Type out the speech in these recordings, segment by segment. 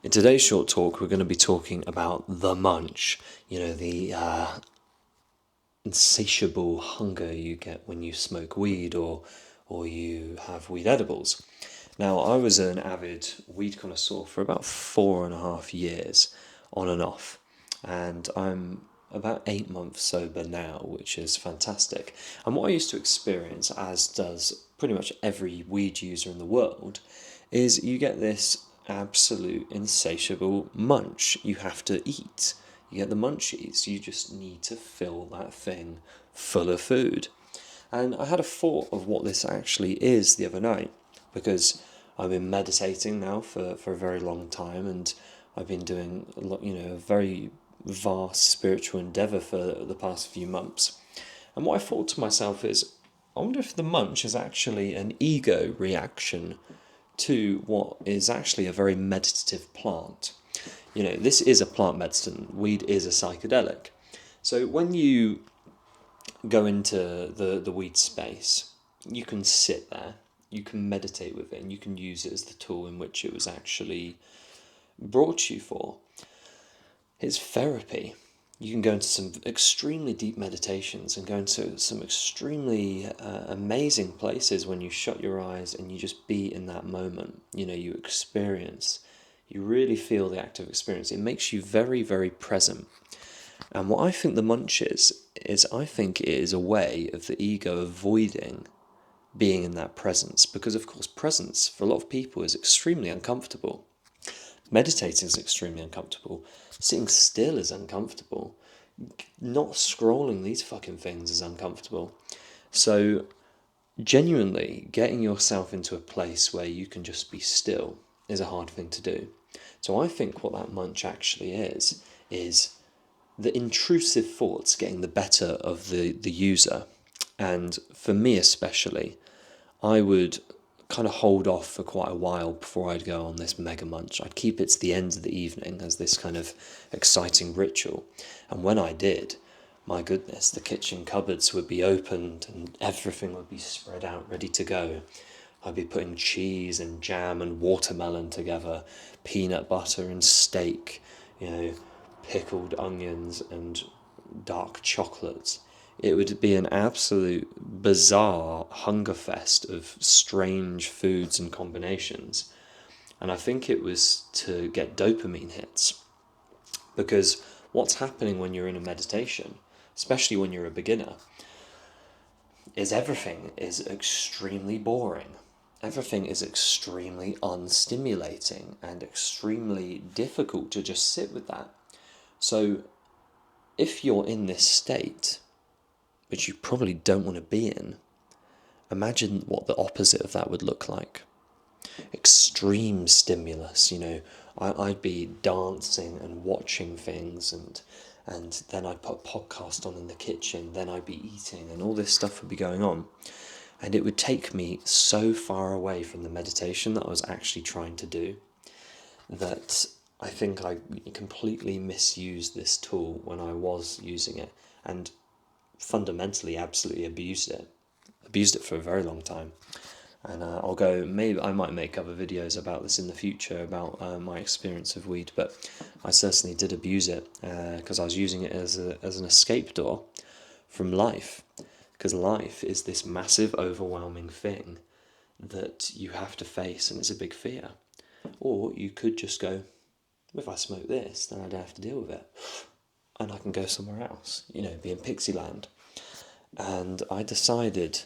In today's short talk, we're going to be talking about the munch, the insatiable hunger you get when you smoke weed or you have weed edibles. Now, I was an avid weed connoisseur for about 4.5 years, on and off, and I'm about 8 months sober now, which is fantastic. And what I used to experience, as does pretty much every weed user in the world, is you get this absolute insatiable munch. You have to eat. You get the munchies. You just need to fill that thing full of food. And I had a thought of what this actually is the other night, because I've been meditating now for a very long time, and I've been doing a very vast spiritual endeavour for the past few months. And what I thought to myself is, I wonder if the munch is actually an ego reaction to what is actually a very meditative plant. This is a plant medicine. Weed is a psychedelic. So when you go into the weed space, you can sit there, you can meditate with it, and you can use it as the tool in which it was actually brought to you for. It's therapy. You can go into some extremely deep meditations and go into some extremely amazing places when you shut your eyes and you just be in that moment. You experience, you really feel the active experience. It makes you very, very present. And what I think the munch is I think it is a way of the ego avoiding being in that presence. Because, of course, presence for a lot of people is extremely uncomfortable. Meditating is extremely uncomfortable. Sitting still is uncomfortable. Not scrolling these fucking things is uncomfortable. So, genuinely, getting yourself into a place where you can just be still is a hard thing to do. So I think what that munch actually is the intrusive thoughts getting the better of the user. And for me especially, I would kind of hold off for quite a while before I'd go on this mega munch. I'd keep it to the end of the evening as this kind of exciting ritual. And when I did, my goodness, the kitchen cupboards would be opened and everything would be spread out ready to go. I'd be putting cheese and jam and watermelon together, peanut butter and steak, pickled onions and dark chocolates. It would be an absolute bizarre hunger fest of strange foods and combinations. And I think it was to get dopamine hits. Because what's happening when you're in a meditation, especially when you're a beginner, is everything is extremely boring. Everything is extremely unstimulating and extremely difficult to just sit with that. So if you're in this state, which you probably don't want to be in, imagine what the opposite of that would look like. Extreme stimulus, I'd be dancing and watching things, and then I'd put a podcast on in the kitchen, then I'd be eating, and all this stuff would be going on. And it would take me so far away from the meditation that I was actually trying to do that I think I completely misused this tool when I was using it, and fundamentally absolutely abused it for a very long time. And maybe I might make other videos about this in the future, about my experience of weed, but I certainly did abuse it because I was using it as an escape door from life, because life is this massive overwhelming thing that you have to face, and it's a big fear. Or you could just go, if I smoke this, then I don't have to deal with it, and I can go somewhere else, be in pixie land. And I decided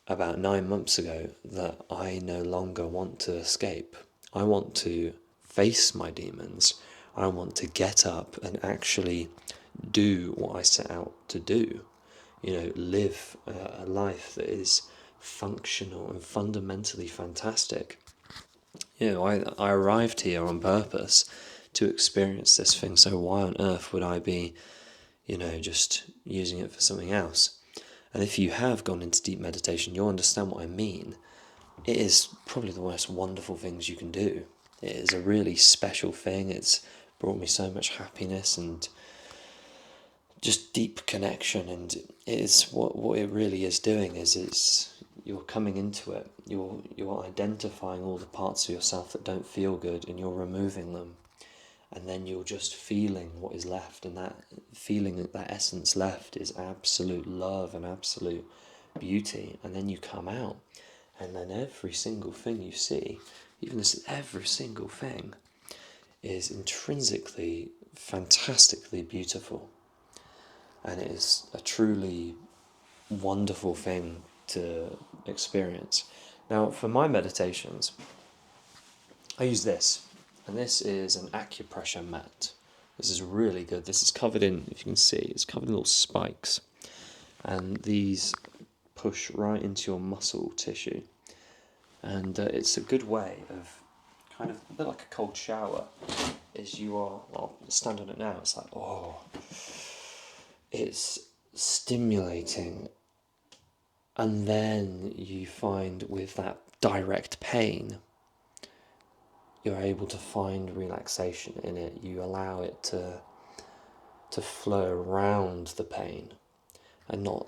about 9 months ago that I no longer want to escape. I want to face my demons. I want to get up and actually do what I set out to do. Live a life that is functional and fundamentally fantastic. I arrived here on purpose to experience this thing, so why on earth would I be, just using it for something else? And if you have gone into deep meditation, you'll understand what I mean. It is probably the most wonderful things you can do. It is a really special thing. It's brought me so much happiness and just deep connection, and it is what it really is doing is you're coming into it, you're identifying all the parts of yourself that don't feel good, and you're removing them, and then you're just feeling what is left, and that feeling, that essence left, is absolute love and absolute beauty. And then you come out, and then every single thing you see, even this, every single thing is intrinsically fantastically beautiful, and it is a truly wonderful thing to experience. Now, for my meditations, I use this, and this is an acupressure mat. This is really good. This is covered in, if you can see, it's covered in little spikes, and these push right into your muscle tissue, and it's a good way of kind of a bit like a cold shower. Is you are, well, stand on it now. It's like, oh, it's stimulating, and then you find with that direct pain, you're able to find relaxation in it. You allow it to flow around the pain, and not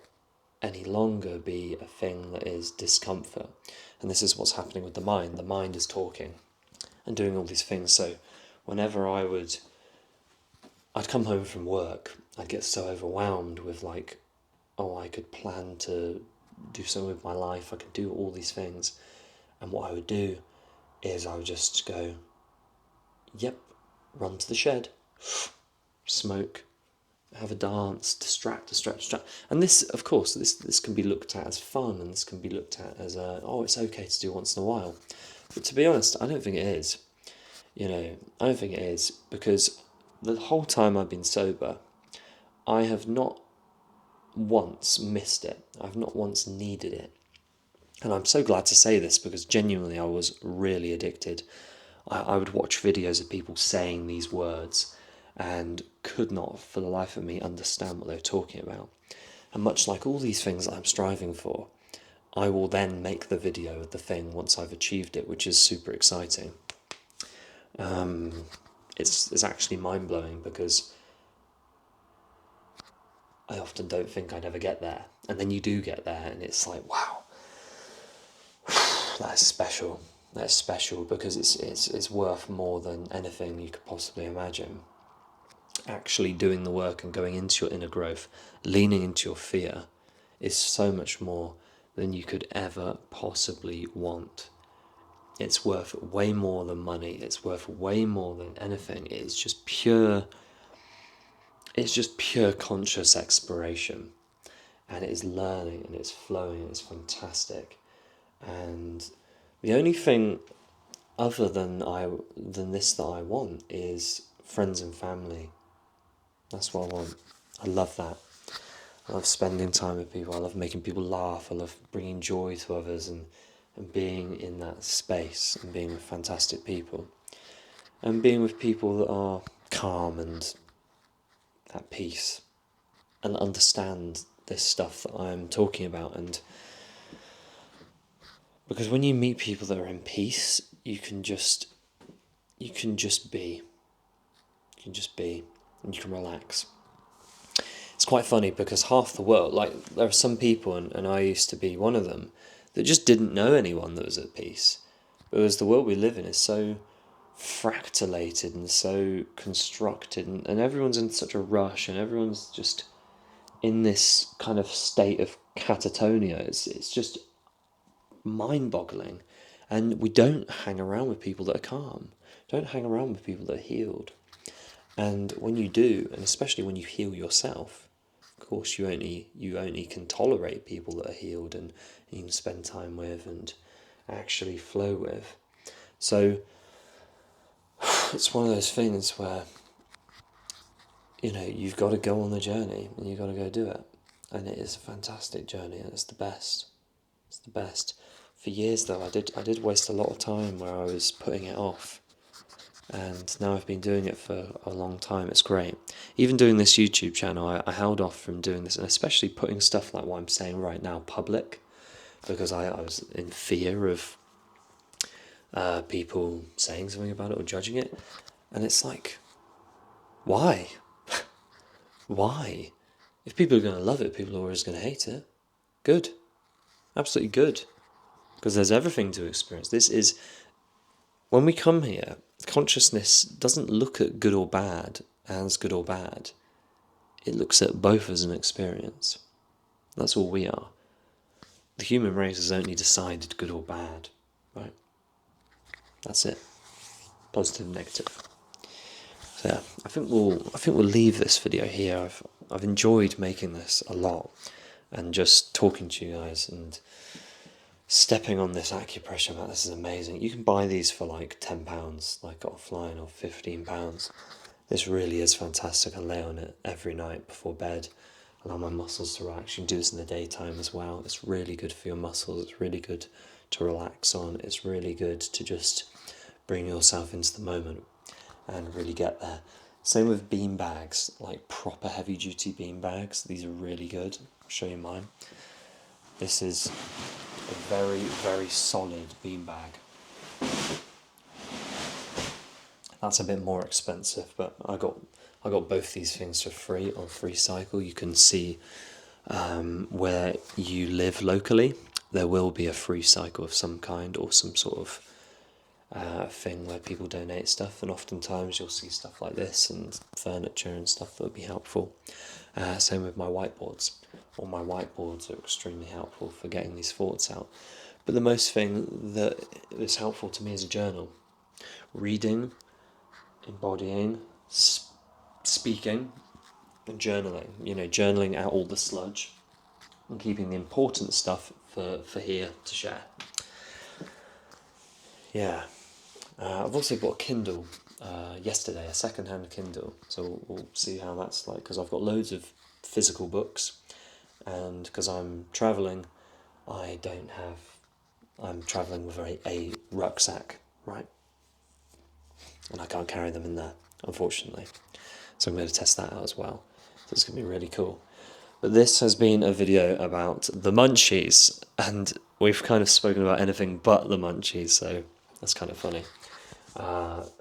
any longer be a thing that is discomfort. And this is what's happening with the mind. The mind is talking and doing all these things. So whenever I'd come home from work, I'd get so overwhelmed with like, oh, I could plan to do something with my life, I could do all these things. And what I would do is I would just go, yep, run to the shed, smoke, have a dance, distract. And this, of course, this can be looked at as fun, and this can be looked at as it's okay to do once in a while. But to be honest, I don't think it is. I don't think it is, because the whole time I've been sober, I have not once missed it. I've not once needed it. And I'm so glad to say this, because genuinely I was really addicted. I would watch videos of people saying these words and could not for the life of me understand what they were talking about. And much like all these things that I'm striving for, I will then make the video of the thing once I've achieved it, which is super exciting. It's actually mind-blowing, because I often don't think I'd ever get there. And then you do get there, and it's like, wow, that's special. That's special, because it's worth more than anything you could possibly imagine. Actually doing the work and going into your inner growth, leaning into your fear, is so much more than you could ever possibly want. It's worth way more than money. It's worth way more than anything. It's just pure conscious exploration, and it is learning, and it's flowing, and it's fantastic. And the only thing other than this that I want is friends and family. That's what I want. I love that. I love spending time with people. I love making people laugh. I love bringing joy to others, and being in that space, and being with fantastic people, and being with people that are calm and at peace, and understand this stuff that I'm talking about. And because when you meet people that are in peace, you can just be. You can just be, and you can relax. It's quite funny, because half the world, like, there are some people, and I used to be one of them, that just didn't know anyone that was at peace. Because the world we live in is so fractalated and so constructed, and everyone's in such a rush, and everyone's just in this kind of state of catatonia. It's just mind-boggling. And we don't hang around with people that are calm. Don't hang around with people that are healed. And when you do, and especially when you heal yourself, of course you only can tolerate people that are healed, and you can spend time with and actually flow with. So it's one of those things where, you've got to go on the journey, and you've got to go do it. And it is a fantastic journey, and it's the best. It's the best. For years though, I did waste a lot of time where I was putting it off. And now I've been doing it for a long time. It's great. Even doing this YouTube channel, I held off from doing this, and especially putting stuff like what I'm saying right now public, because I was in fear of people saying something about it or judging it. And it's like, why? Why? If people are going to love it, people are always going to hate it. Good. Absolutely good. Because there's everything to experience. This is, when we come here, consciousness doesn't look at good or bad as good or bad. It looks at both as an experience. That's all we are. The human race has only decided good or bad, right? That's it. Positive, negative. So yeah, I think we'll leave this video here. I've enjoyed making this a lot, and just talking to you guys and stepping on this acupressure mat. This is amazing. You can buy these for like £10, like offline, or £15. This really is fantastic. I lay on it every night before bed. Allow my muscles to relax. You can do this in the daytime as well. It's really good for your muscles. It's really good to relax on. It's really good to just bring yourself into the moment and really get there. Same with bean bags, like proper heavy duty bean bags. These are really good. I'll show you mine. This is a very, very solid bean bag. That's a bit more expensive, but I got both these things for free on Free Cycle. You can see where you live locally, there will be a free cycle of some kind, or some sort of thing where people donate stuff, and oftentimes you'll see stuff like this and furniture and stuff that would be helpful. Same with my whiteboards. All my whiteboards are extremely helpful for getting these thoughts out. But the most thing that is helpful to me is a journal. Reading, embodying, speaking, and journaling. Journaling out all the sludge and keeping the important stuff for here to share. Yeah. I've also bought a Kindle yesterday, a second-hand Kindle. So we'll see how that's like, because I've got loads of physical books, and because I'm travelling, I'm travelling with a rucksack, right? And I can't carry them in there, unfortunately. So I'm going to test that out as well. So it's going to be really cool. But this has been a video about the Munchies, and we've kind of spoken about anything but the Munchies, so that's kind of funny.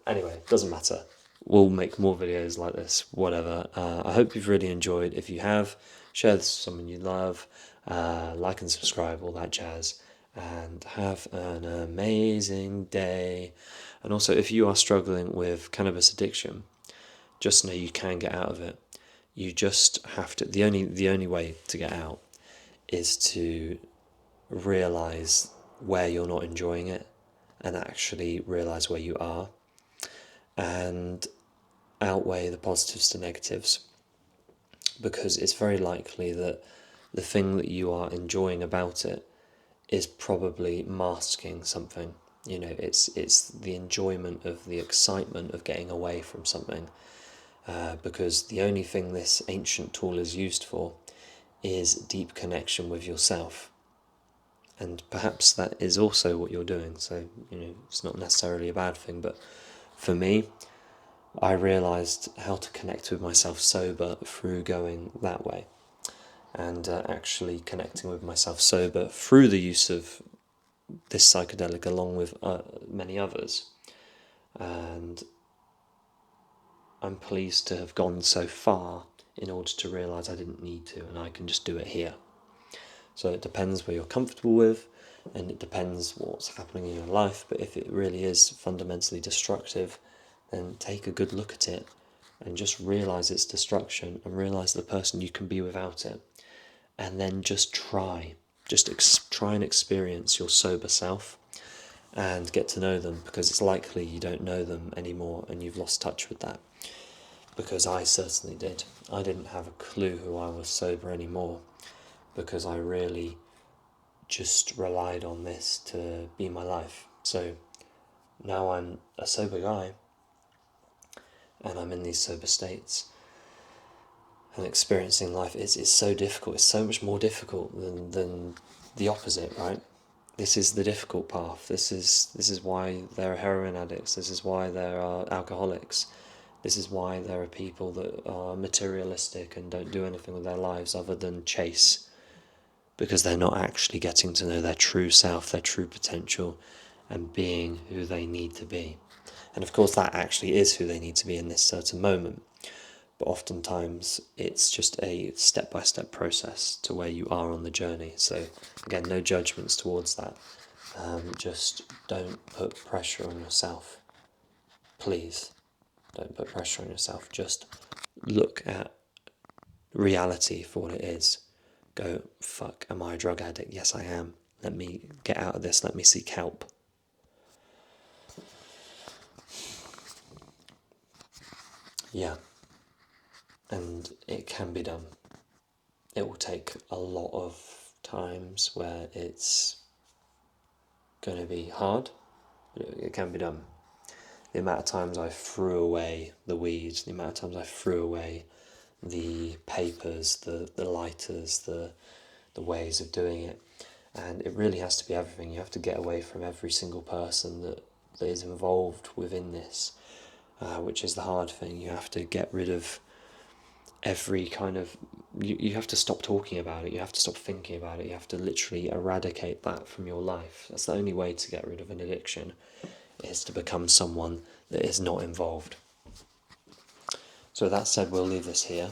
Anyway, doesn't matter. We'll make more videos like this, whatever. I hope you've really enjoyed. If you have, share this with someone you love, like and subscribe, all that jazz, and have an amazing day. And also, if you are struggling with cannabis addiction, just know you can get out of it. You just have to. The only way to get out is to realize where you're not enjoying it, and actually realize where you are, and outweigh the positives to negatives. Because it's very likely that the thing that you are enjoying about it is probably masking something. It's the enjoyment of the excitement of getting away from something. Because the only thing this ancient tool is used for is deep connection with yourself. And perhaps that is also what you're doing. So, it's not necessarily a bad thing. But for me, I realised how to connect with myself sober through going that way. And actually connecting with myself sober through the use of this psychedelic, along with many others. And I'm pleased to have gone so far in order to realise I didn't need to, and I can just do it here. So it depends where you're comfortable with, and it depends what's happening in your life. But if it really is fundamentally destructive, then take a good look at it and just realise its destruction, and realise the person you can be without it. And then just try and experience your sober self and get to know them, because it's likely you don't know them anymore and you've lost touch with that. Because I certainly did. I didn't have a clue who I was sober anymore, because I really just relied on this to be my life. So now I'm a sober guy, and I'm in these sober states, and experiencing life is so difficult. It's so much more difficult than the opposite, right? This is the difficult path. This is why there are heroin addicts. This is why there are alcoholics. This is why there are people that are materialistic and don't do anything with their lives other than chase, because they're not actually getting to know their true self, their true potential, and being who they need to be. And of course that actually is who they need to be in this certain moment. but oftentimes it's just a step-by-step process to where you are on the journey. So again, no judgments towards that. Just don't put pressure on yourself. Please, don't put pressure on yourself. Just look at reality for what it is. Go, fuck, am I a drug addict? Yes, I am. Let me get out of this. Let me seek help. Yeah. And it can be done. It will take a lot of times where it's going to be hard, but it can be done. The amount of times I threw away the weed, the amount of times I threw away the papers, the lighters, the ways of doing it. And it really has to be everything. You have to get away from every single person that is involved within this, which is the hard thing. You have to get rid of every kind of... You have to stop talking about it. You have to stop thinking about it. You have to literally eradicate that from your life. That's the only way to get rid of an addiction, is to become someone that is not involved. So that said, we'll leave this here.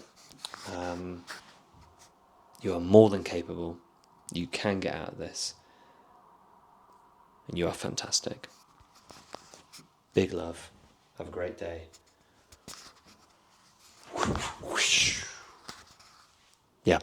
You are more than capable. You can get out of this. And you are fantastic. Big love. Have a great day. Yeah.